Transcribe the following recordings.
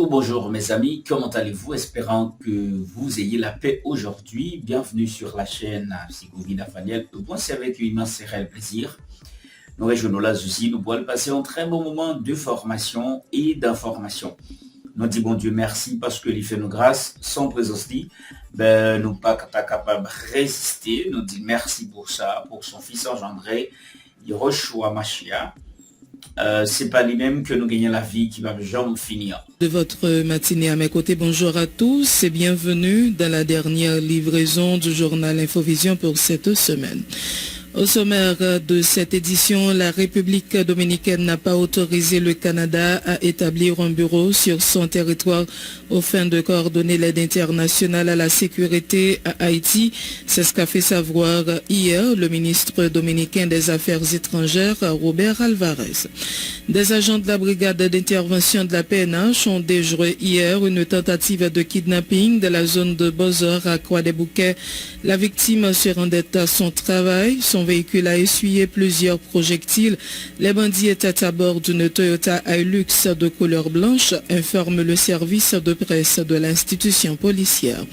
Bonjour mes amis, comment allez-vous? Espérant que vous ayez la paix aujourd'hui. Bienvenue sur la chaîne Psychologie Nathaniel. C'est avec un immense et réel plaisir. Nous réjouissons là aussi, nous pourrons passer un très bon moment de formation et d'information. Nous disons bon Dieu merci parce que il fait nos grâces, sans présence dit, nous pas capables de résister. Nous disons merci pour ça, pour son fils engendré, Yehoshua Mashiach. C'est pas les mêmes que nous gagnons la vie qui va jamais finir. De votre matinée à mes côtés, bonjour à tous et bienvenue dans la dernière livraison du journal Infovision pour cette semaine. Au sommaire de cette édition, la République dominicaine n'a pas autorisé le Canada à établir un bureau sur son territoire aux fins de coordonner l'aide internationale à la sécurité à Haïti. C'est ce qu'a fait savoir hier le ministre dominicain des Affaires étrangères, Robert Alvarez. Des agents de la brigade d'intervention de la PNH ont déjoué hier une tentative de kidnapping de la zone de Bozor à Croix-des-Bouquets. La victime se rendait à son travail. Son véhicule a essuyé plusieurs projectiles. Les bandits étaient à bord d'une Toyota Hilux de couleur blanche, informe le service de presse de l'institution policière.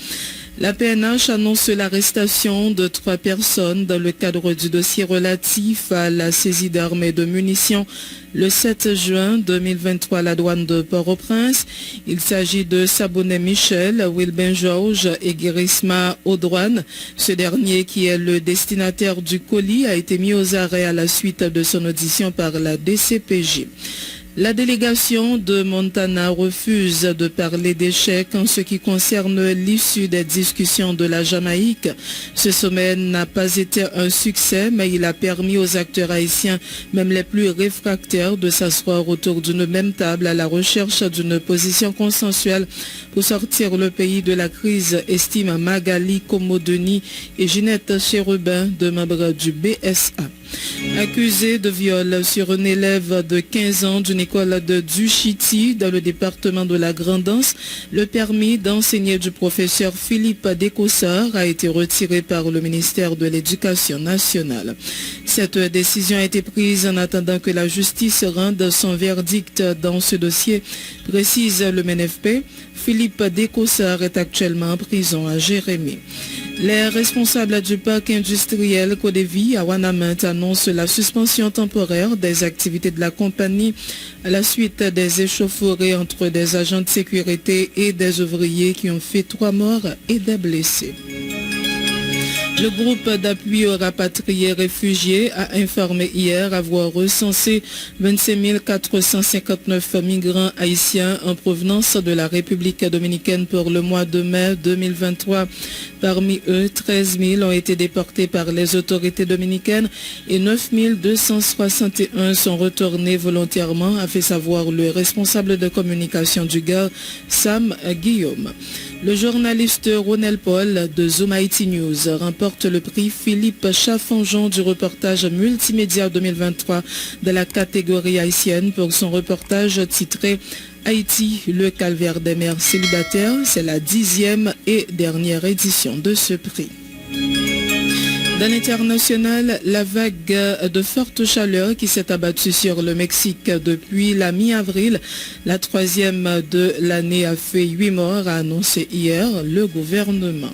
La PNH annonce l'arrestation de 3 personnes dans le cadre du dossier relatif à la saisie d'armes et de munitions le 7 juin 2023 à la douane de Port-au-Prince. Il s'agit de Sabonnet Michel, Wilben Georges et Guérisma Audouane. Ce dernier, qui est le destinataire du colis, a été mis aux arrêts à la suite de son audition par la DCPJ. La délégation de Montana refuse de parler d'échecs en ce qui concerne l'issue des discussions de la Jamaïque. Ce sommet n'a pas été un succès, mais il a permis aux acteurs haïtiens, même les plus réfractaires, de s'asseoir autour d'une même table à la recherche d'une position consensuelle pour sortir le pays de la crise, estime Magali Komodeni et Ginette Chérubin, deux membres du BSA. Accusé de viol sur un élève de 15 ans d'une école de Duchiti dans le département de la Grand'Anse, le permis d'enseigner du professeur Philippe Descossard a été retiré par le ministère de l'Éducation nationale. Cette décision a été prise en attendant que la justice rende son verdict dans ce dossier, précise le MNFP. Philippe Descossard est actuellement en prison à Jérémie. Les responsables du parc industriel Codevi à Wanamint annoncent la suspension temporaire des activités de la compagnie à la suite des échauffourées entre des agents de sécurité et des ouvriers qui ont fait 3 morts et des blessés. Le groupe d'appui aux rapatriés réfugiés a informé hier avoir recensé 25 459 migrants haïtiens en provenance de la République dominicaine pour le mois de mai 2023. Parmi eux, 13 000 ont été déportés par les autorités dominicaines et 9 261 sont retournés volontairement, a fait savoir le responsable de communication du GAR, Sam Guillaume. Le journaliste Ronel Paul de Zoom Haïti News remporte le prix Philippe Chaffanjon du reportage multimédia 2023 de la catégorie haïtienne pour son reportage titré Haïti, le calvaire des mères célibataires. C'est la 10e et dernière édition de ce prix. Dans l'international, la vague de forte chaleur qui s'est abattue sur le Mexique depuis la mi-avril, la 3e de l'année, a fait 8 morts, a annoncé hier le gouvernement.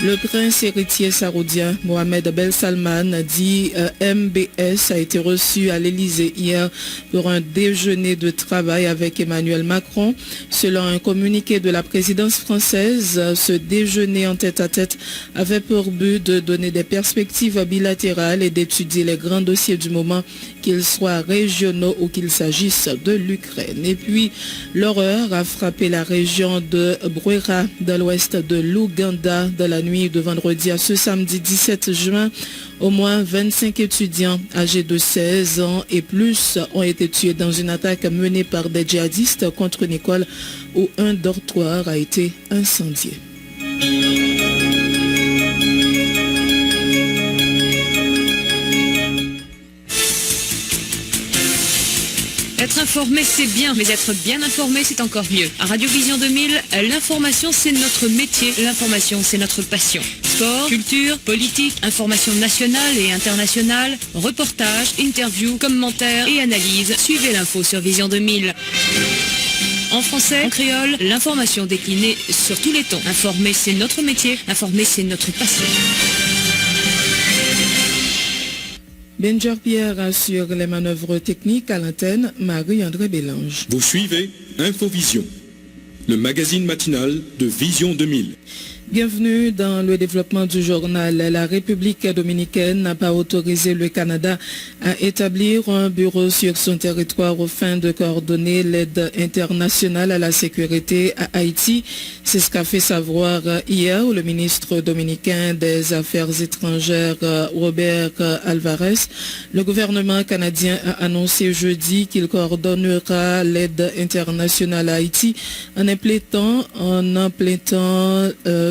Le prince héritier saoudien Mohamed Ben Salman, dit MBS, a été reçu à l'Élysée hier pour un déjeuner de travail avec Emmanuel Macron. Selon un communiqué de la présidence française, ce déjeuner en tête-à-tête avait pour but de donner des perspectives bilatérales et d'étudier les grands dossiers du moment, qu'ils soient régionaux ou qu'il s'agisse de l'Ukraine. Et puis, l'horreur a frappé la région de Bwera, dans l'ouest de l'Ouganda, dans la nuit de vendredi à ce samedi 17 juin. Au moins 25 étudiants âgés de 16 ans et plus ont été tués dans une attaque menée par des djihadistes contre une école où un dortoir a été incendié. Être informé, c'est bien, mais être bien informé, c'est encore mieux. À Radio Vision 2000, l'information, c'est notre métier. L'information, c'est notre passion. Sport, culture, politique, information nationale et internationale, reportages, interviews, commentaires et analyses. Suivez l'info sur Vision 2000. en français, en créole, l'information déclinée sur tous les tons. Informer, c'est notre métier. Informer, c'est notre passion. Benjer Pierre assure les manœuvres techniques à l'antenne, Marie-André Bélange. Vous suivez Infovision, le magazine matinal de Vision 2000. Bienvenue dans le développement du journal. La République dominicaine n'a pas autorisé le Canada à établir un bureau sur son territoire aux fins de coordonner l'aide internationale à la sécurité à Haïti. C'est ce qu'a fait savoir hier le ministre dominicain des Affaires étrangères Robert Alvarez. Le gouvernement canadien a annoncé jeudi qu'il coordonnera l'aide internationale à Haïti en implémentant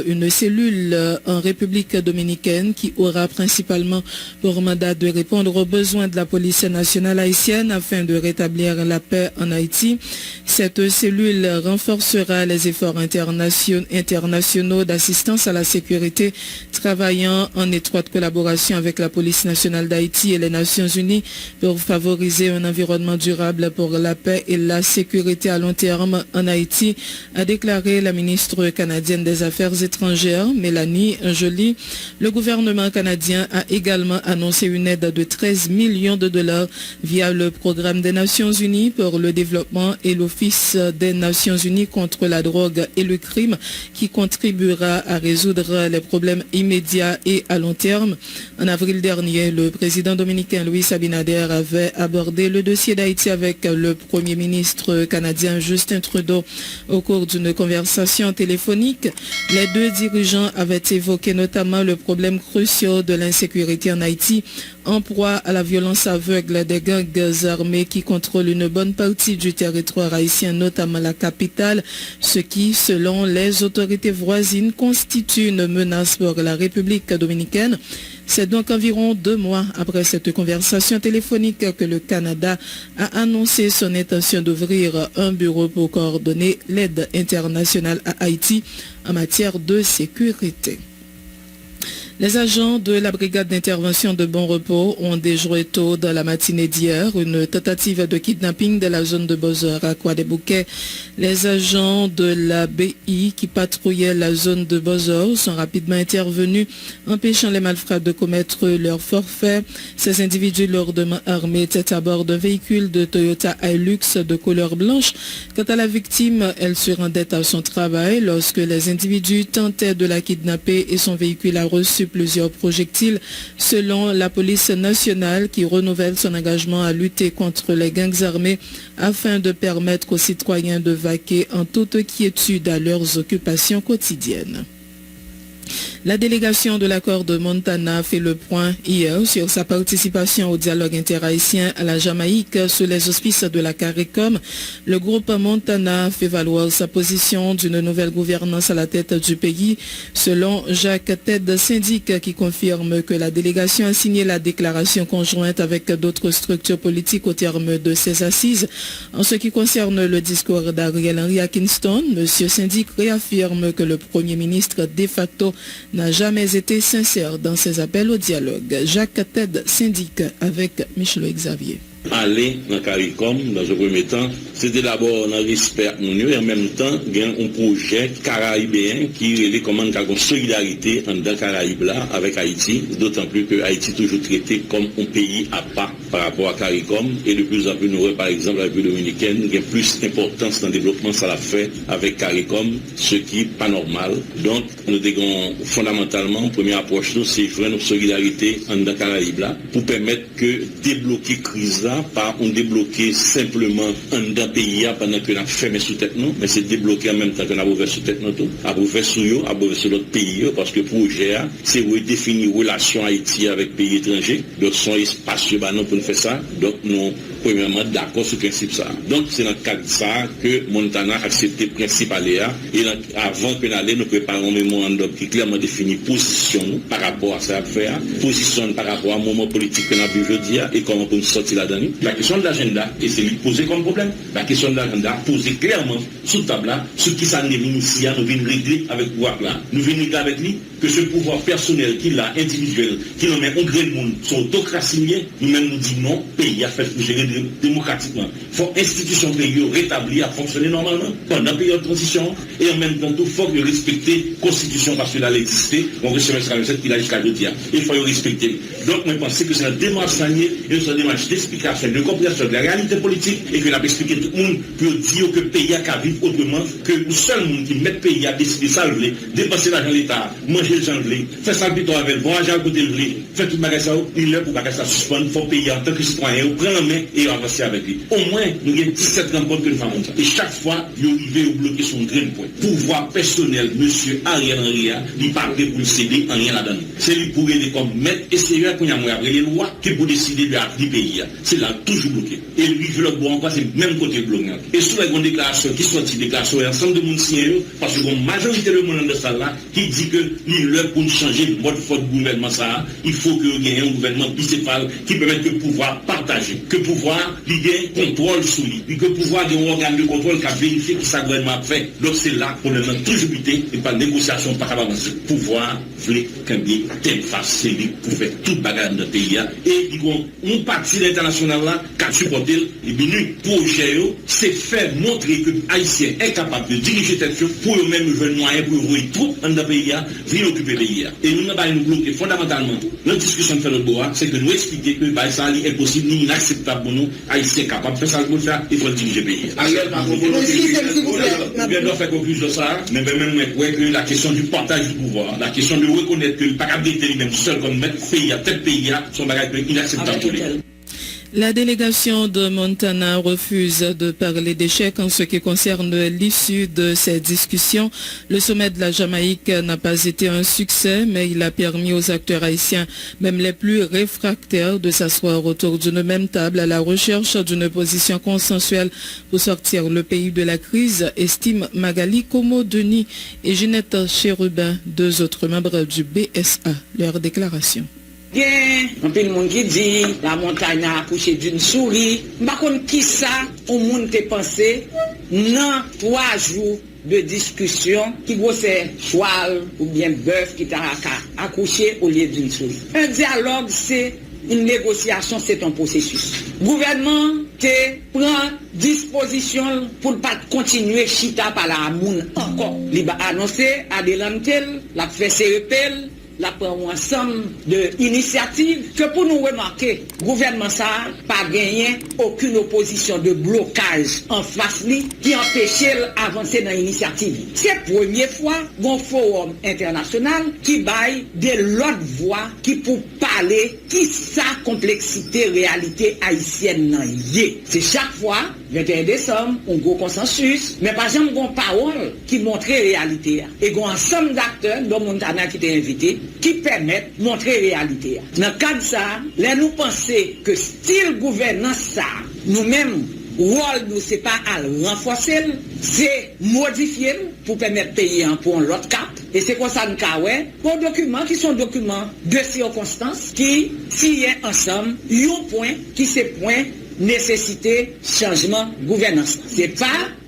une cellule en République dominicaine qui aura principalement pour mandat de répondre aux besoins de la police nationale haïtienne afin de rétablir la paix en Haïti. Cette cellule renforcera les efforts internationaux d'assistance à la sécurité, travaillant en étroite collaboration avec la police nationale d'Haïti et les Nations Unies pour favoriser un environnement durable pour la paix et la sécurité à long terme en Haïti, a déclaré la ministre canadienne des Affaires étrangères, Mélanie Joly. Le gouvernement canadien a également annoncé une aide de 13 millions de dollars via le programme des Nations Unies pour le développement et l'Office des Nations Unies contre la drogue et le crime, qui contribuera à résoudre les problèmes immédiats et à long terme. En avril dernier, le président dominicain Luis Abinader avait abordé le dossier d'Haïti avec le premier ministre canadien Justin Trudeau au cours d'une conversation téléphonique. Les deux dirigeants avaient évoqué notamment le problème crucial de l'insécurité en Haïti, en proie à la violence aveugle des gangs armés qui contrôlent une bonne partie du territoire haïtien, notamment la capitale, ce qui, selon les autorités voisines, constitue une menace pour la République dominicaine. C'est donc environ 2 mois après cette conversation téléphonique que le Canada a annoncé son intention d'ouvrir un bureau pour coordonner l'aide internationale à Haïti en matière de sécurité. Les agents de la brigade d'intervention de Bon Repos ont déjoué tôt dans la matinée d'hier une tentative de kidnapping de la zone de Bozor à Croix-des-Bouquets. Les agents de la BI qui patrouillaient la zone de Bozor sont rapidement intervenus, empêchant les malfrats de commettre leur forfait. Ces individus lourdement armés étaient à bord d'un véhicule de Toyota Hilux de couleur blanche. Quant à la victime, elle se rendait à son travail lorsque les individus tentaient de la kidnapper et son véhicule a reçu plusieurs projectiles, selon la police nationale qui renouvelle son engagement à lutter contre les gangs armés afin de permettre aux citoyens de vaquer en toute quiétude à leurs occupations quotidiennes. La délégation de l'accord de Montana fait le point hier sur sa participation au dialogue interhaïtien à la Jamaïque sous les auspices de la CARICOM. Le groupe Montana fait valoir sa position d'une nouvelle gouvernance à la tête du pays, selon Jacques Ted Syndic, qui confirme que la délégation a signé la déclaration conjointe avec d'autres structures politiques au terme de ses assises. En ce qui concerne le discours d'Ariel Henry à Kingston, M. Syndic réaffirme que le Premier ministre de facto n'a jamais été sincère dans ses appels au dialogue. Jacques Ted Syndic avec Michel Xavier. Aller dans CARICOM, dans un premier temps, c'était d'abord dans le respect et en même temps, il y a un projet caraïbéen qui est comment une solidarité dans Caraïbes là avec Haïti, d'autant plus que Haïti est toujours traité comme un pays à part par rapport à CARICOM et de plus en plus nous, par exemple, la République dominicaine, il y a plus d'importance dans le développement, ça l'a fait avec CARICOM, ce qui n'est pas normal. Donc, nous avons fondamentalement, première approche, c'est faire une solidarité dans Caraïbes là pour permettre que débloquer crise là, pas on débloquer simplement un pays pendant que nous fermé sous tête nous, mais c'est débloquer en même temps que nous avons ouvert sous tête nous tout, avons ouvert sous eux, avons ouvert sur l'autre pays, parce que le projet, c'est redéfinir relation Haïti avec pays étrangers, donc son espace pour nous faire ça, donc nous, premièrement, d'accord sur le principe ça. Donc c'est dans le cadre de ça que Montana a accepté le principe aléa, et avant que nous allions, nous préparons un mémorandum qui clairement définit position par rapport à cette affaire, position par rapport au moment politique que nous avons aujourd'hui, et comment pour nous sortir là-dedans. La question de l'agenda, et c'est lui poser comme problème, la question de l'agenda, poser clairement sous table là, ce qui s'en est ici, nous venons régler avec le pouvoir là. Nous venons régler avec lui que ce pouvoir personnel qu'il a, individuel, qu'il en met au gré de monde, son autocratie, nous-mêmes nous disons non, pays a fait pour gérer démocratiquement. Il faut institution pays rétablir à fonctionner normalement pendant la période de transition et en même temps, il faut respecter la constitution parce qu'elle a existé. On recevait ce qu'il a jusqu'à le dire. Il faut respecter. Donc, je pense que c'est une démarche sanée et une démarche d'explication, de compréhension de la réalité politique et que l'on a expliqué tout le monde pour dire que le pays a qu'à vivre autrement, que le seul monde qui met le pays à décider ça, dépenser l'argent de l'État, manger le gens, faire ça le avec le bon argent à côté de lui, faire tout le bagage ça, il est pour bagage ça suspendre, il faut payer en tant que citoyen, prendre la main et avancer avec lui. Au moins, nous avons 17 rencontres que nous faisons ça. Et chaque fois, nous arrivons à bloquer son grain de point. Pouvoir personnel, monsieur Ariel Henry, il parle pour le céder en rien là-dedans. C'est lui pour aider comme maître et sérieux qu'on a après les lois qui pour décider de la pays. C'est là toujours bloqué. Et lui, je le vois encore, c'est le même côté bloqué. Et sous la grande déclaration qui sortit déclaration, ensemble de monde signé, parce que la majorité de monde de ça là, qui dit que l'heure pour changer le mode de gouvernement ça, il faut qu'il y ait un gouvernement bicéphale qui permette que le pouvoir partager, que le pouvoir ait contrôle sur lui, que le pouvoir ait un organe de contrôle qui a vérifié que ça gouvernement fait. Donc c'est là qu'on a toujours buté et par négociation, par avancer. Pouvoir voulait cambier telle face, c'est lui pour faire toute bagarre dans le pays. Et on parti international là, qui a supporté, et bien nous, projet, c'est faire montrer que Haïtien est capable de diriger telle chose pour eux-mêmes veulent moyen pour ouvrir tout dans le pays, venir occuper le pays. Et nous n'avons pas nous bloquer fondamentalement. Notre discussion de faire le bois, c'est que nous expliquer que ça est impossible ni inacceptable pour nous, Haïtiens capables de faire ça pour faire, il faut diriger le pays. Ariel, par contre, on doit faire conclusion de ça, mais même que la question du partage du pouvoir, la question de reconnaître que le paquet lui-même seul comme maître pays, tel pays, son bagage inacceptable pour lui. La délégation de Montana refuse de parler d'échec en ce qui concerne l'issue de ces discussions. Le sommet de la Jamaïque n'a pas été un succès, mais il a permis aux acteurs haïtiens, même les plus réfractaires, de s'asseoir autour d'une même table à la recherche d'une position consensuelle pour sortir le pays de la crise, estime Magali Komo-Denis et Ginette Chérubin, deux autres membres du BSA. Leur déclaration. Un peu de monde qui dit la montagne a accouché d'une souris. Par contre, qui ça, au monde te pensé, non, 3 jours de discussion qui gossait cheval ou bien bœuf qui t'a accouché au lieu d'une souris. Un dialogue, c'est une négociation, c'est un processus. Le gouvernement te prend disposition pour ne pas continuer chita par la moun encore. Il va annoncer à Delantel, la fait CEPL, la prend ensemble d'initiatives que pour nous remarquer, le gouvernement ça pas gagné aucune opposition de blocage en face lui qui empêchait d'avancer dans l'initiative. C'est la première fois qu'on forum international qui baille de l'autre voix qui pour parler qui sa complexité réalité haïtienne nan yé. C'est chaque fois 21 décembre, on gros consensus, mais par exemple, on parole qui montre réalité. Et on ensemble d'acteurs, dont Montana qui t'a invité, qui permettent de montrer réalité. Dans le cas de ça, là, nous pensons que style gouvernance ça, nous-mêmes, rôle nous, c'est pas à renforcer, c'est modifier pour permettre de payer pour l'autre cap. Et c'est comme ça nous avons pour documents qui sont documents de circonstances qui signent ensemble, un point qui c'est point nécessité changement gouvernance. C'est pas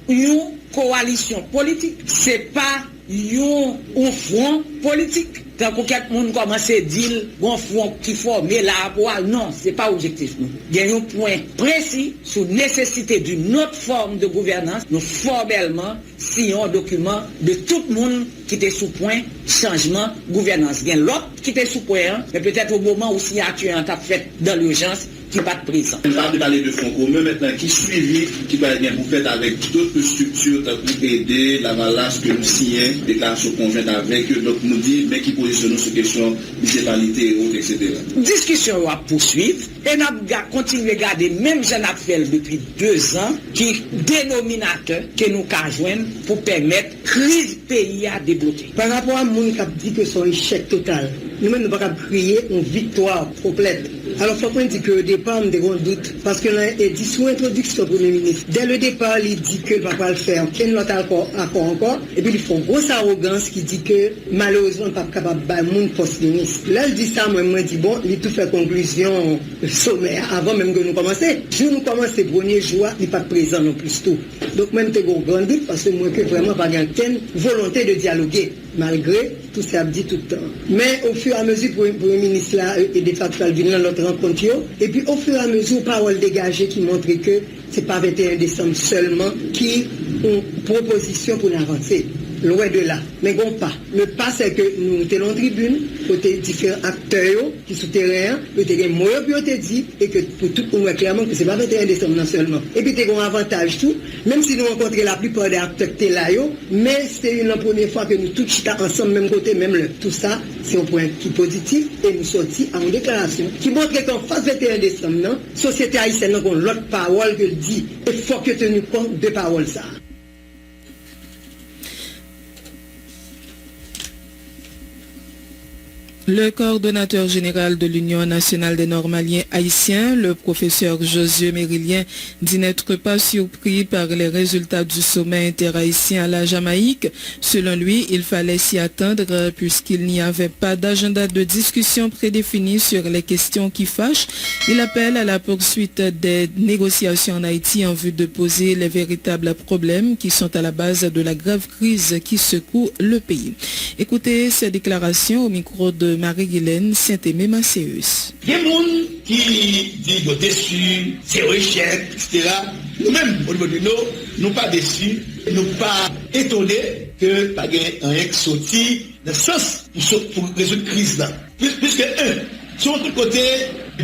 une coalition politique, c'est pas un front politique. Tant que quelqu'un commence à dire un front qui forme là, non, c'est pas objectif. Il y a un point précis sur la nécessité d'une autre forme de gouvernance. Nous formellement signons un document de tout le monde qui était sous point changement gouvernance. Il y a l'autre qui était sous point, mais peut-être au moment où signature a fait dans l'urgence, qui n'est pas présent. On va parler de fonds communs maintenant, qui suivi, qui va bien vous faire avec d'autres structures pour aider la balance que nous signons, déclaration conjointe avec eux, donc nous dit, mais qui positionnent sur question municipalité et autres, etc. Discussion va poursuivre et nous allons continuer à garder, même j'en ai fait depuis 2 ans, qui dénominateur que nous avons joindre pour permettre crise pays à débloquer. Par rapport à mon qui dit que c'est un échec total, nous-mêmes nous ne pouvons pas crier une victoire complète. Alors, il faut qu'on dise que au départ, nous avons un doute, parce qu'il a dit sous introduction du Premier ministre. Dès le départ, il dit qu'il ne va pas le faire, qu'il n'y a pas accord encore, et puis il faut une grosse arrogance qui dit que malheureusement, il n'est pas capable de faire mon post-ministre. Là, il dit ça, moi, je dis bon, il tout fait conclusion sommaire avant même que nous commençons. Si nous commençons le premier jour, il n'est pas présent non plus tout. Donc, même, tu as un grand doute, parce que moi, que vraiment, pas aucune volonté de dialoguer. malgré tout ça dit tout le temps. Mais au fur et à mesure, pour le ministre là, et de facto, il vient dans notre rencontre, et puis au fur et à mesure, paroles dégagées qui montrent que ce n'est pas 21 décembre seulement qui ont proposition pour avancer. Loin de là. Mais bon pas. Le pas, c'est que nous sommes en tribune, côté différents acteurs qui sont terrain, nous avons moins puis dit, et que pour tout le monde, clairement, que ce n'est pas 21 décembre non seulement. Et puis, nous avons un avantage tout, même si nous rencontrons la plupart des acteurs qui sont là, mais c'est la première fois que nous tous sommes ensemble, même côté, même le. Tout ça, c'est un point qui est positif, et nous sortis en déclaration qui montre qu'en face 21 décembre, non, société haïtienne, nous avons l'autre parole que dit, et il faut que tenu compte de paroles ça. Le coordonnateur général de l'Union nationale des normaliens haïtiens, le professeur Josué Mérilien, dit n'être pas surpris par les résultats du sommet interhaïtien à la Jamaïque. Selon lui, il fallait s'y attendre puisqu'il n'y avait pas d'agenda de discussion prédéfini sur les questions qui fâchent. Il appelle à la poursuite des négociations en Haïti en vue de poser les véritables problèmes qui sont à la base de la grave crise qui secoue le pays. Écoutez ces déclarations au micro de Marie-Guylaine Saint-Aimé-Macéus. Il y a des gens qui disent qu'ils sont déçus, c'est un échec, etc. Nous-mêmes, au niveau de nous, nous ne sommes pas déçus, nous ne sommes pas étonnés que pas rien qui sorti dans le sens pour résoudre la crise. Puisque, sur l'autre côté,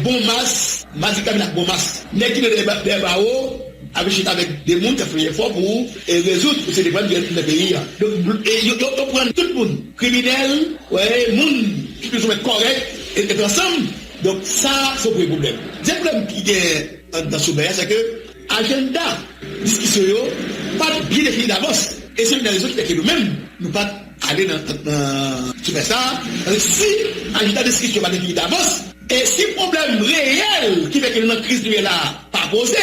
bon masse, la bon masse, n'est qu'il y a des barreaux, avec des gens qui ont fait l'effort pour résoudre ces problèmes de le pays. Donc, ils prennent tout le monde, criminel, monde qui peut être correct, et ensemble. Donc, ça, c'est un problème. Le problème qui est dans ce sommet, c'est que l'agenda, discussion, pas bien défini d'avance. Et c'est une des raisons qui fait que nous-mêmes, nous ne pas aller dans ça. Si l'agenda de discussion n'est pas défini d'avance, et si le problème réel qui fait que notre crise n'est pas posé,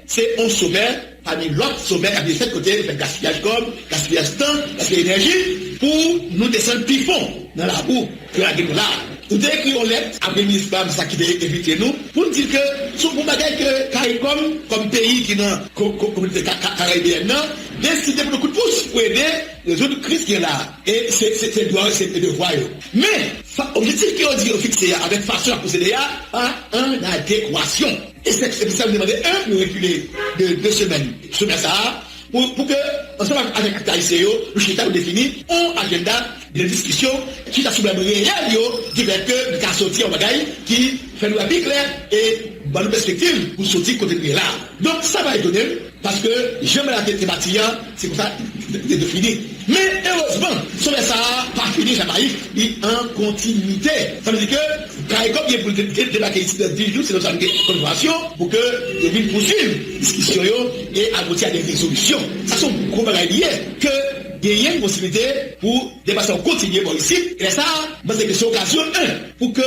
c'est un sommet parmi l'autre sommet qui a fait côté de gaspillage comme, gaspillage de temps, gaspillage d'énergie, pour nous descendre plus fond dans la boue que la guerre là. Nous avons écrit une lettre à Bénis Femme, ça qui devait éviter nous, pour dire que, sur pour bagaille que CARICOM, comme pays qui est dans la communauté caribéenne, décidé pour le coup de pouce pour aider les autres crises qui sont là. Et c'est droit, c'est devoir. Mais, l'objectif qui ont dit fixé avec façon à procéder à une adéquation. Et c'est pour ça que nous demandons nous reculer de 2 semaines. Semaine ça, pour que, ensemble avec les haïtiens, le chita définit un agenda de discussion qui a sous la réel, qui fait que nous avons sorti en bagaille, qui fait nous la plus clair et bonne perspective pour sortir côté de là. Donc ça va étonner, parce que j'aime la thématique, c'est comme ça de fini. Mais heureusement, sur ça, pas fini, Jamaïque, il est en continuité. Ça veut dire que, CARICOM vient pour débarquer ici dans 10 jours, c'est notre convention, pour que les villes poursuivent les discussions et aboutir à des résolutions. Ça sont gros bagailles liés que il y a une possibilité pour dépasser en continu ici. Et ça, c'est une occasion, pour que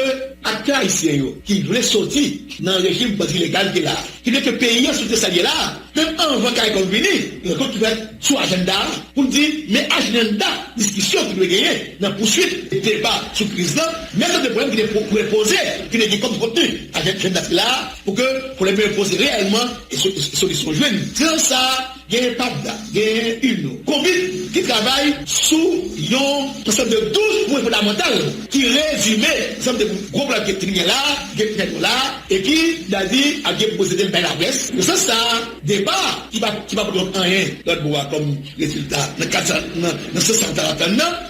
acteurs haïtiens qui voulaient sortir dans le régime illégal qui est là, qui veut que le pays soit ce là, même avant qu'il venir, il faut qu'il être sur agenda pour dire, mais agenda, discussion qui doit gagner, dans la poursuite des débats sur le président, même des problèmes qui pourraient poser, qui n'est comme contenu, agenda là, pour que les problèmes poser réellement et solution joignent. Dans ça, il y a un PAPDA, il y a une COVID qui travaille sous un ensemble de 12 points fondamentaux qui résument l'ensemble de gros problèmes qui sont là, et qui a dit à bien posséder le bain à l'ouest. De ça, débat qui va produire rien, l'autre bois comme résultat. Dans ce sens,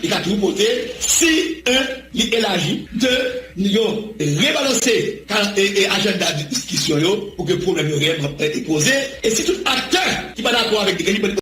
il va tout voter si il élargit de rebalancer l'agenda de discussion pour que le problème est posé. Et si tout acteur qui va d'accord avec des